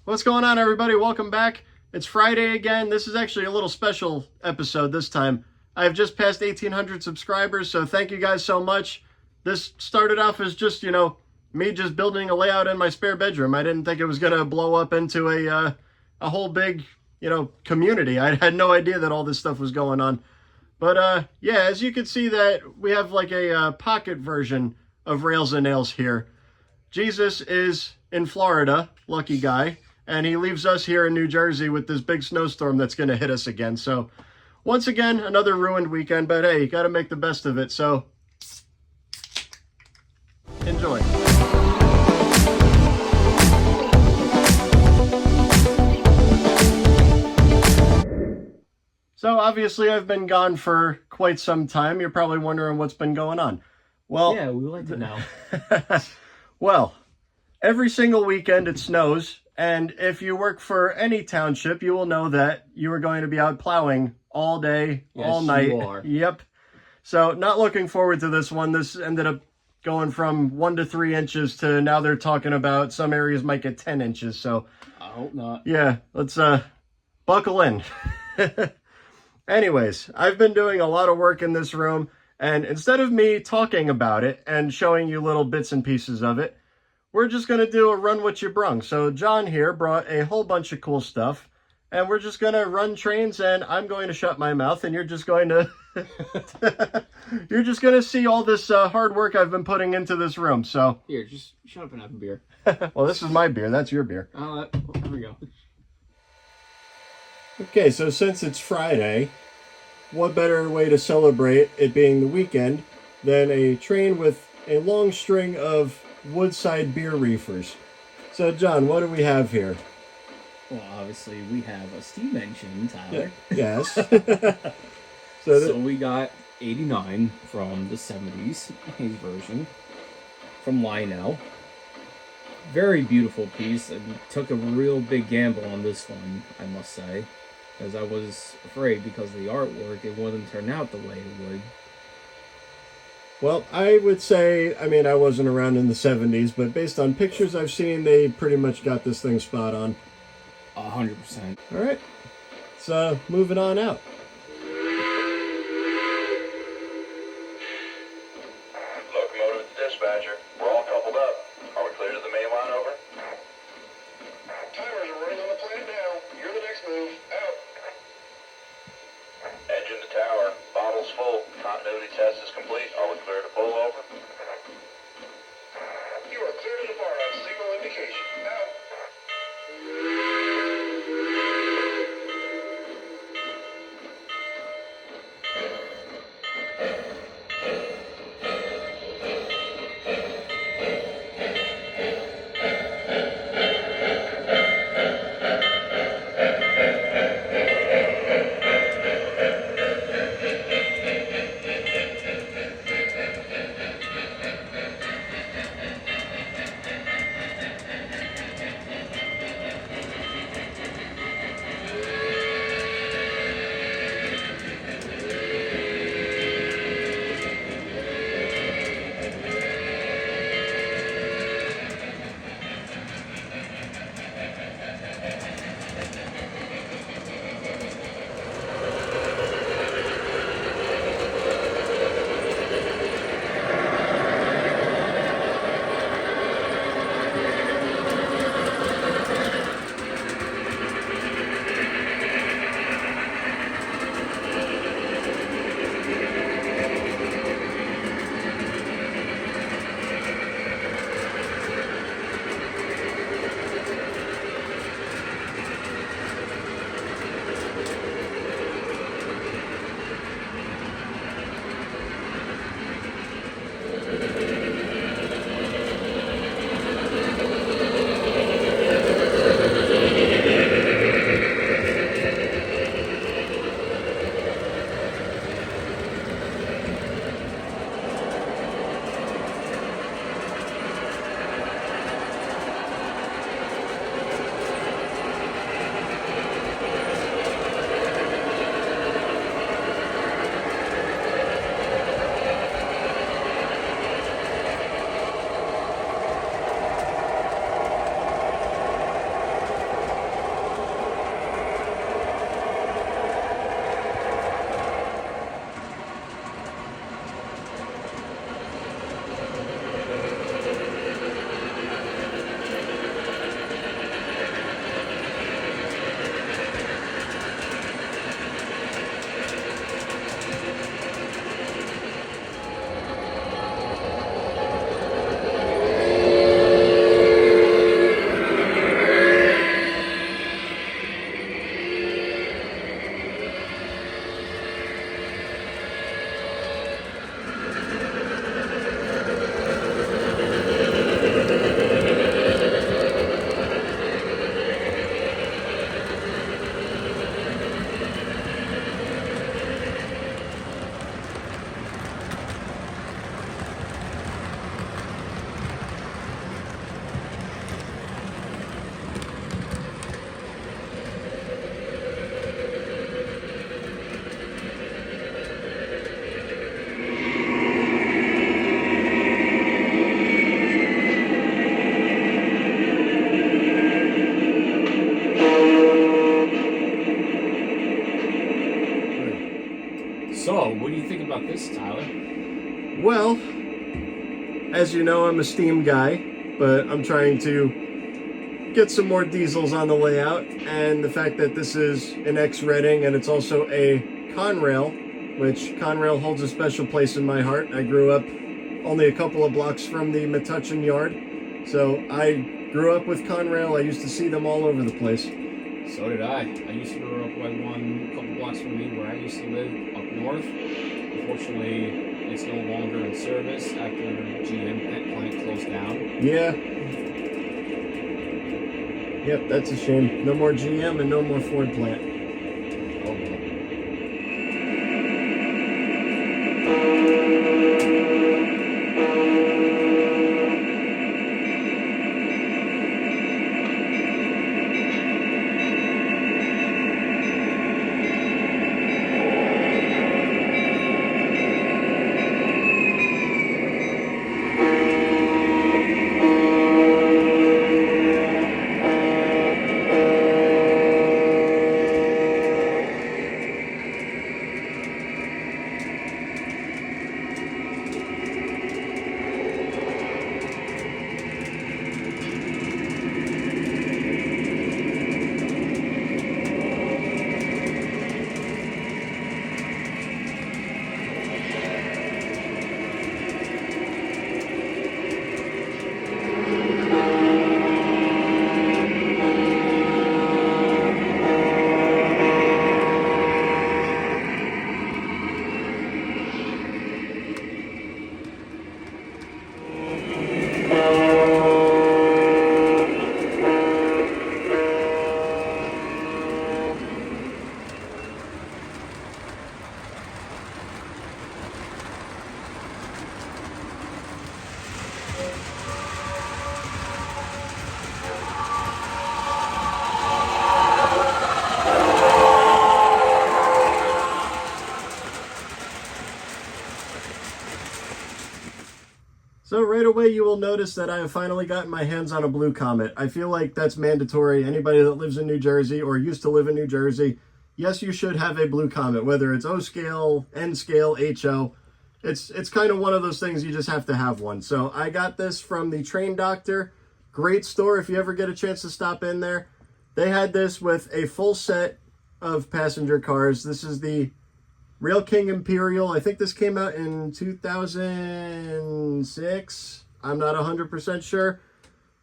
What's going on, everybody? Welcome back. It's Friday again. This is actually a little special episode this time. I've just passed 1,800 subscribers, so thank you guys so much. This started off as just, me just building a layout in my spare bedroom. I didn't think it was going to blow up into a whole big, community. I had no idea that all this stuff was going on. But, yeah, as you can see that we have like a pocket version of Rails and Nails here. Jesus is in Florida, lucky guy. And he leaves us here in New Jersey with this big snowstorm that's going to hit us again. So, once again, another ruined weekend. But hey, you got to make the best of it. So, enjoy. So, obviously, I've been gone for quite some time. You're probably wondering what's been going on. Well, yeah, we would like to know. Well, every single weekend it snows. And if you work for any township, you will know that you are going to be out plowing all day, all night. You are. Yep. So not looking forward to this one. This ended up going from 1 to 3 inches to now they're talking about some areas might get 10 inches. So I hope not. Yeah, let's buckle in. Anyways, I've been doing a lot of work in this room. And instead of me talking about it and showing you little bits and pieces of it, we're just going to do a run what you brung. So John here brought a whole bunch of cool stuff, and we're just going to run trains, and I'm going to shut my mouth, and you're just going to you're just going to see all this hard work I've been putting into this room. So here, just shut up and have a beer. Well, this is my beer. That's your beer. Oh, there we go. Okay, so since it's Friday, what better way to celebrate it being the weekend than a train with a long string of Woodside beer reefers. So, John, what do we have here? Well, obviously, we have a steam engine, Tyler. Yes. So we got 89 from the 70s, his version, from Lionel. Very beautiful piece, and took a real big gamble on this one, I must say, as I was afraid because of the artwork, it wouldn't turn out the way it would. Well, I would say, I wasn't around in the 70s, but based on pictures I've seen, they pretty much got this thing spot on. 100%. All right. So, moving on out. Locomotive dispatcher. We're all coupled up. Are we clear to the main line, over? Timers are running on the plant now. You're the next move. Out. Engine to tower. Bottles full. Continuity test is complete. Are we clear to pull over? You are clear to depart on signal indication. Out. Well, as you know, I'm a steam guy, but I'm trying to get some more diesels on the layout, and the fact that this is an X-Redding and it's also a Conrail, which Conrail holds a special place in my heart. I grew up only a couple of blocks from the Metuchen yard, so I grew up with Conrail. I used to see them all over the place. So did I. I used to grow up like a couple blocks from me where I used to live up north. Unfortunately, it's no longer in service after GM pet plant closed down. Yeah. Yep, that's a shame. No more GM and no more Ford plant. Oh well. So right away you will notice that I have finally gotten my hands on a blue Comet. I feel like that's mandatory. Anybody that lives in New Jersey or used to live in New Jersey, yes, you should have a blue Comet, whether it's O scale, N scale, HO. It's kind of one of those things you just have to have one. So I got this from the Train Doctor. Great store if you ever get a chance to stop in there. They had this with a full set of passenger cars. This is the Rail King Imperial. I think this came out in 2006. I'm not 100% sure.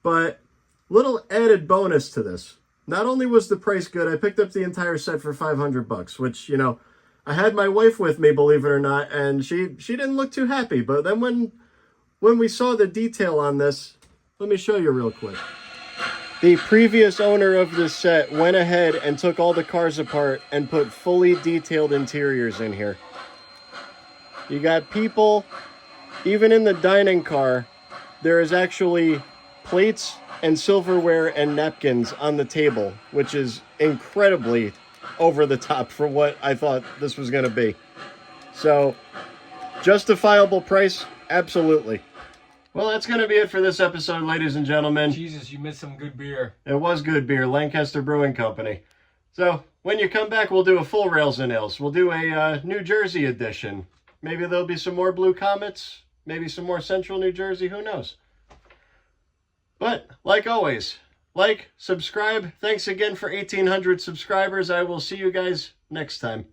But little added bonus to this. Not only was the price good, I picked up the entire set for $500, which, you know, I had my wife with me, believe it or not, and she didn't look too happy. But then when we saw the detail on this, let me show you real quick. The previous owner of this set went ahead and took all the cars apart and put fully detailed interiors in here. You got people, even in the dining car, there is actually plates and silverware and napkins on the table, which is incredibly over the top for what I thought this was going to be. So, justifiable price? Absolutely. Well, that's going to be it for this episode, ladies and gentlemen. Jesus, you missed some good beer. It was good beer, Lancaster Brewing Company. So, when you come back, we'll do a full Rails and Ales. We'll do a New Jersey edition. Maybe there'll be some more Blue Comets. Maybe some more Central New Jersey. Who knows? But, like always, like, subscribe. Thanks again for 1,800 subscribers. I will see you guys next time.